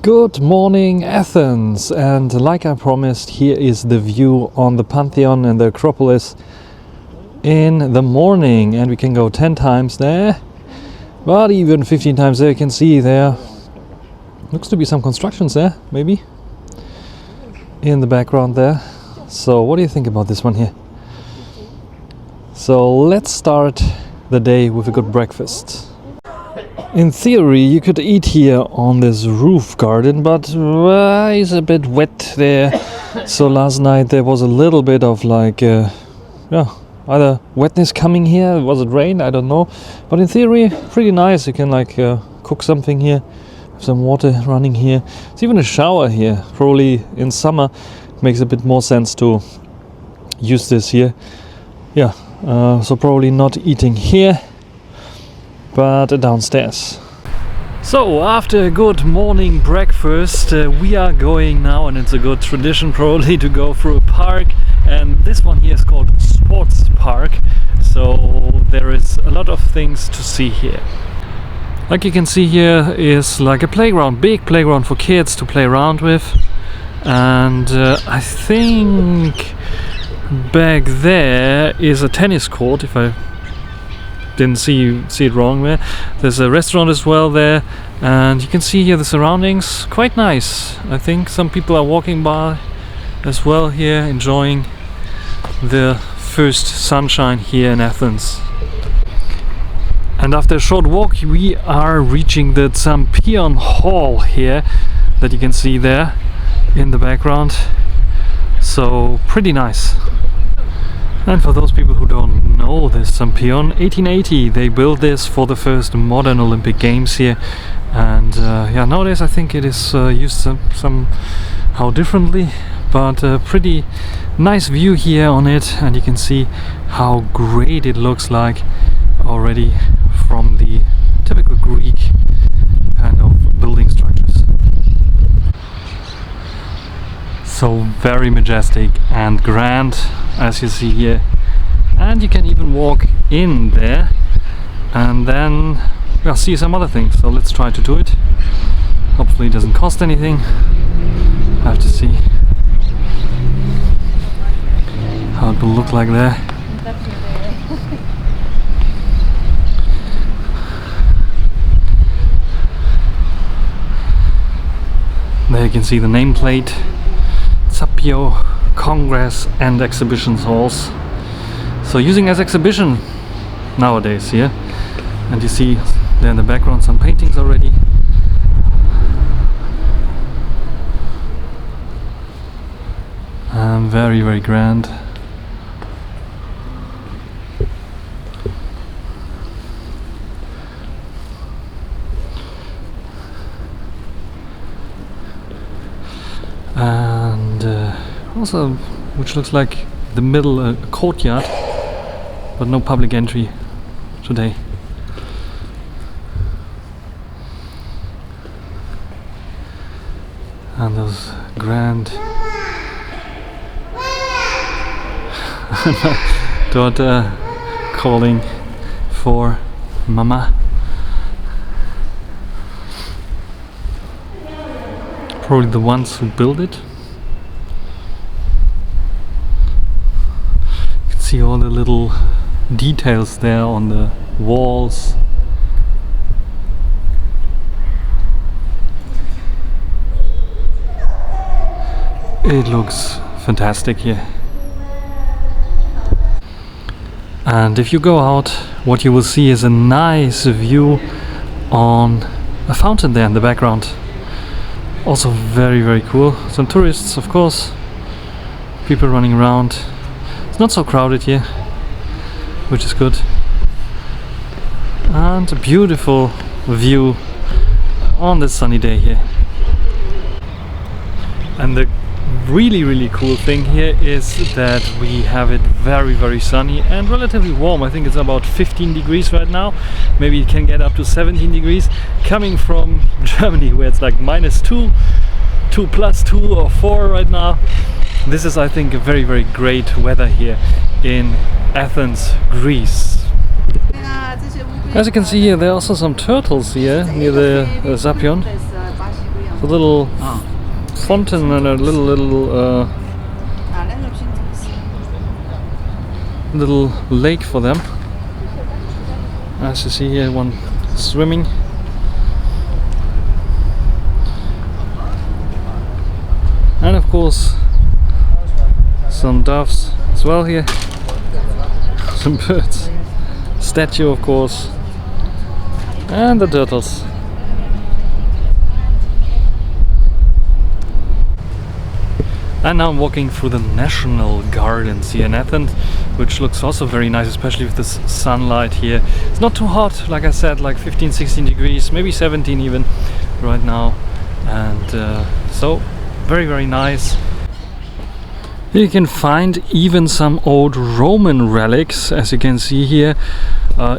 Good morning, Athens, and like I promised, here is the view on the Pantheon and the Acropolis in the morning, and we can go 10 times there, but even 15 times there. You can see there looks to be some constructions there, maybe in the background there. So what do you think about this one here? So let's start the day with a good breakfast. In theory, you could eat here on this roof garden, but it's a bit wet there. So last night there was a little bit of either wetness coming here. Was it rain? I don't know. But in theory, pretty nice. You can cook something here, some water running here. There's even a shower here. Probably in summer it makes a bit more sense to use this here. Yeah. So probably not eating here, but downstairs. So after a good morning breakfast, we are going now, and it's a good tradition probably, to go through a park, and this one here is called Sports Park. So there is a lot of things to see here. Like you can see here is like a playground, big playground for kids to play around with, and I think back there is a tennis court, if I didn't see it wrong there. There's a restaurant as well there, and you can see here the surroundings, quite nice. I think some people are walking by as well here, enjoying the first sunshine here in Athens. And after a short walk we are reaching the Zampion Hall here that you can see there in the background. So pretty nice. And for those people who don't know this Zampion, 1880 they built this for the first modern Olympic Games here, and nowadays I think it is used somehow differently, but a pretty nice view here on it, and you can see how great it looks like already from the typical Greek kind of building structures. So very majestic and grand, as you see here, and you can even walk in there and then see some other things. So let's try to do it. Hopefully it doesn't cost anything. I have to see how it will look like there. There you can see the nameplate, Zapio Congress and Exhibitions Halls. So using as exhibition nowadays here, and you see there in the background some paintings already. Very, very grand. And also, which looks like the middle a courtyard, but no public entry today. And those grand daughter calling for mama. Probably the ones who built it. You can see all the little details there on the walls. It looks fantastic here. And if you go out, what you will see is a nice view on a fountain there in the background. Also very, very cool. Some tourists, of course, people running around. It's not so crowded here, which is good. And a beautiful view on this sunny day here. And the really, really cool thing here is that we have it very, very sunny and relatively warm. I think it's about 15 degrees right now. Maybe it can get up to 17 degrees. Coming from Germany, where it's like -2, 2 plus 2 or 4 right now. This is, I think, a very, very great weather here in Athens, Greece. As you can see here, there are also some turtles here near the Zampion. a little fountain and a little lake for them. As you see here, one swimming. And of course some doves as well here. Some birds. Statue of course. And the turtles. And now I'm walking through the National Gardens here in Athens, which looks also very nice, especially with this sunlight here. It's not too hot, like I said, like 15-16 degrees, maybe 17 even right now. And so very nice. You can find even some old Roman relics, as you can see here.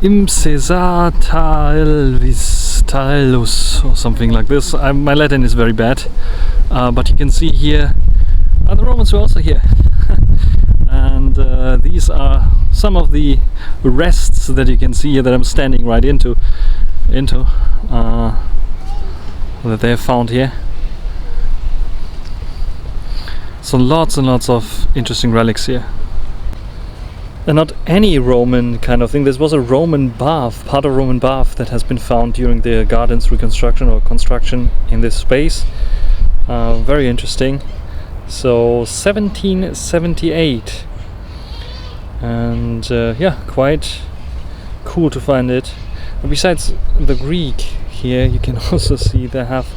Im Caesar Talus or something like this. My Latin is very bad, but you can see here the Romans were also here. And these are some of the rests that you can see here that I'm standing right into that they have found here. So lots and lots of interesting relics here. And not any Roman kind of thing. This was a Roman bath, part of Roman bath that has been found during the gardens reconstruction or construction in this space. Very interesting. So 1778. And yeah, quite cool to find it. And besides the Greek here, you can also see they have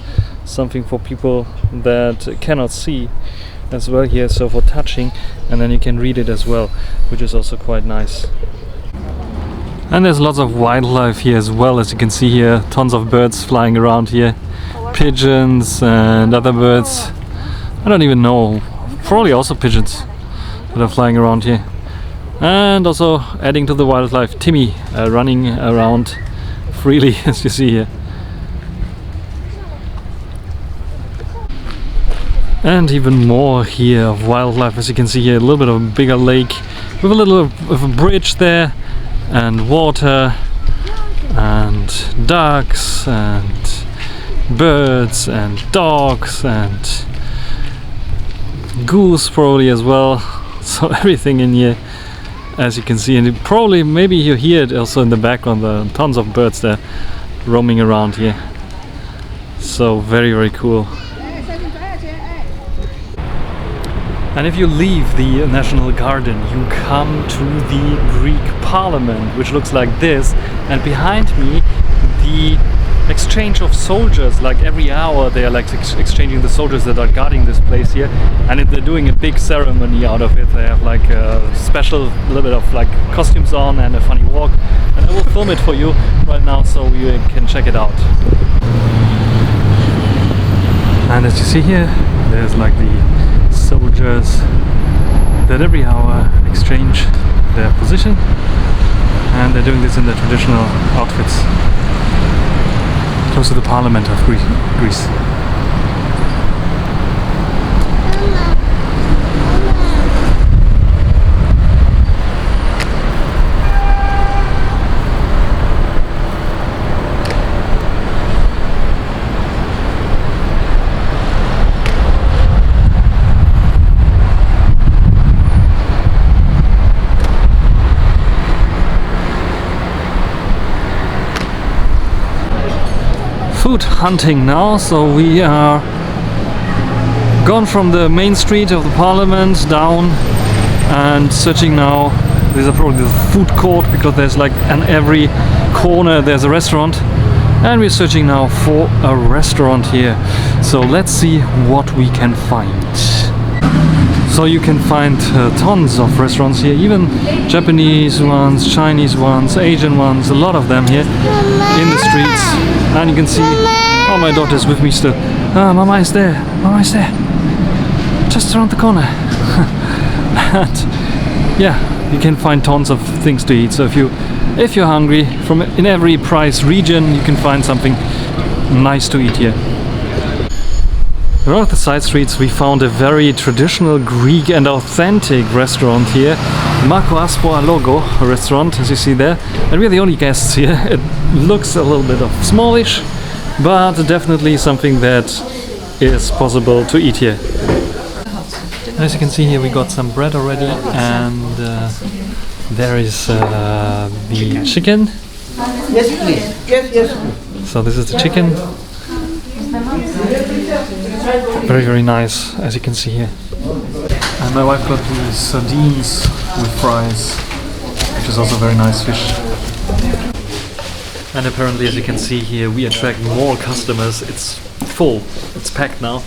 something for people that cannot see as well here, so for touching, and then you can read it as well, which is also quite nice. And there's lots of wildlife here as well, as you can see here, tons of birds flying around here, pigeons and other birds. I don't even know, probably also pigeons that are flying around here. And also adding to the wildlife, Timmy running around freely, as you see here. And even more here of wildlife, as you can see here, a little bit of a bigger lake with a little of a bridge there, and water, and ducks, and birds, and dogs, and goose probably as well. So everything in here, as you can see, and probably maybe you hear it also in the background, the tons of birds there roaming around here. So very cool. And if you leave the National Garden, you come to the Greek Parliament, which looks like this. And behind me, the exchange of soldiers, like every hour they are like exchanging the soldiers that are guarding this place here. And they're doing a big ceremony out of it. They have like a special little bit of like costumes on and a funny walk. And I will film it for you right now so you can check it out. And as you see here, there's like the soldiers that every hour exchange their position, and they're doing this in their traditional outfits close to the Parliament of Greece. Food hunting now, so we are gone from the main street of the Parliament down and searching now. These are probably the food court, because there's like on every corner there's a restaurant, and we're searching now for a restaurant here. So let's see what we can find. So you can find tons of restaurants here, even Japanese ones, Chinese ones, Asian ones, a lot of them here in the streets. And you can see, oh, my daughter's with me still. Mama is there, Mama is there, just around the corner. And yeah, you can find tons of things to eat. So if you're hungry, from in every price region, you can find something nice to eat here. Around the side streets we found a very traditional Greek and authentic restaurant here, Marco Aspo Logo restaurant, as you see there, and we're the only guests here. It looks a little bit of smallish, but definitely something that is possible to eat here. As you can see here, we got some bread already, and there is the chicken. Yes, please. Yes. So this is the chicken. Very, very nice, as you can see here. And my wife got these sardines with fries, which is also very nice fish. And apparently, as you can see here, we attract more customers. It's full, it's packed now.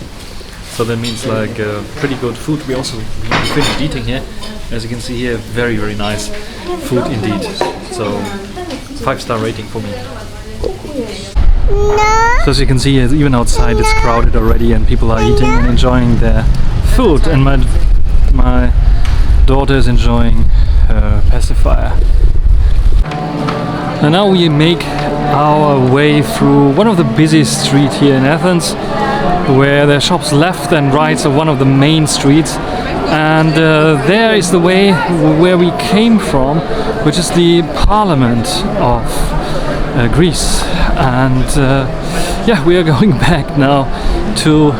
So that means like pretty good food. We finished eating here. As you can see here, very, very nice food indeed. So 5-star rating for me. So as you can see here, even outside it's crowded already and people are eating and enjoying their food. And my daughter is enjoying her pacifier. And now we make our way through one of the busiest streets here in Athens, where there are shops left and right of one of the main streets. And there is the way where we came from, which is the Parliament of Greece. And yeah, we are going back now to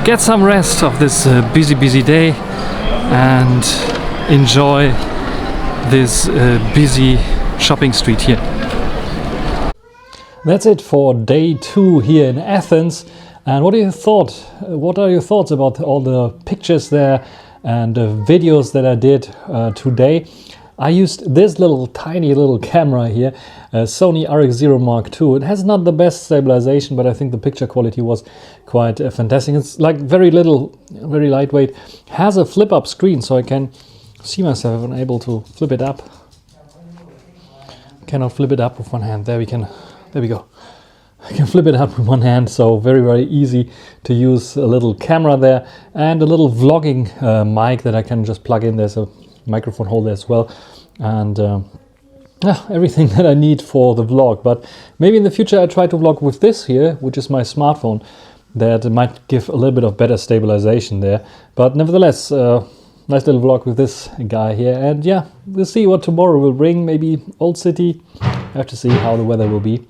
get some rest of this busy day and enjoy this busy shopping street here. That's it for day 2 here in Athens. And what are your thoughts about all the pictures there and the videos that I did today? I used this tiny little camera here, Sony RX0 Mark II. It has not the best stabilization, but I think the picture quality was quite fantastic. It's like very little, very lightweight. Has a flip-up screen, so I can see myself and able to flip it up. Cannot flip it up with one hand. There we go. I can flip it up with one hand, so very, very easy to use. A little camera there and a little vlogging mic that I can just plug in. There's a microphone holder as well, and everything that I need for the vlog. But maybe in the future I try to vlog with this here, which is my smartphone. That might give a little bit of better stabilization there. But nevertheless, nice little vlog with this guy here. And yeah, we'll see what tomorrow will bring. Maybe Old City. I have to see how the weather will be.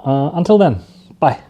Until then, bye.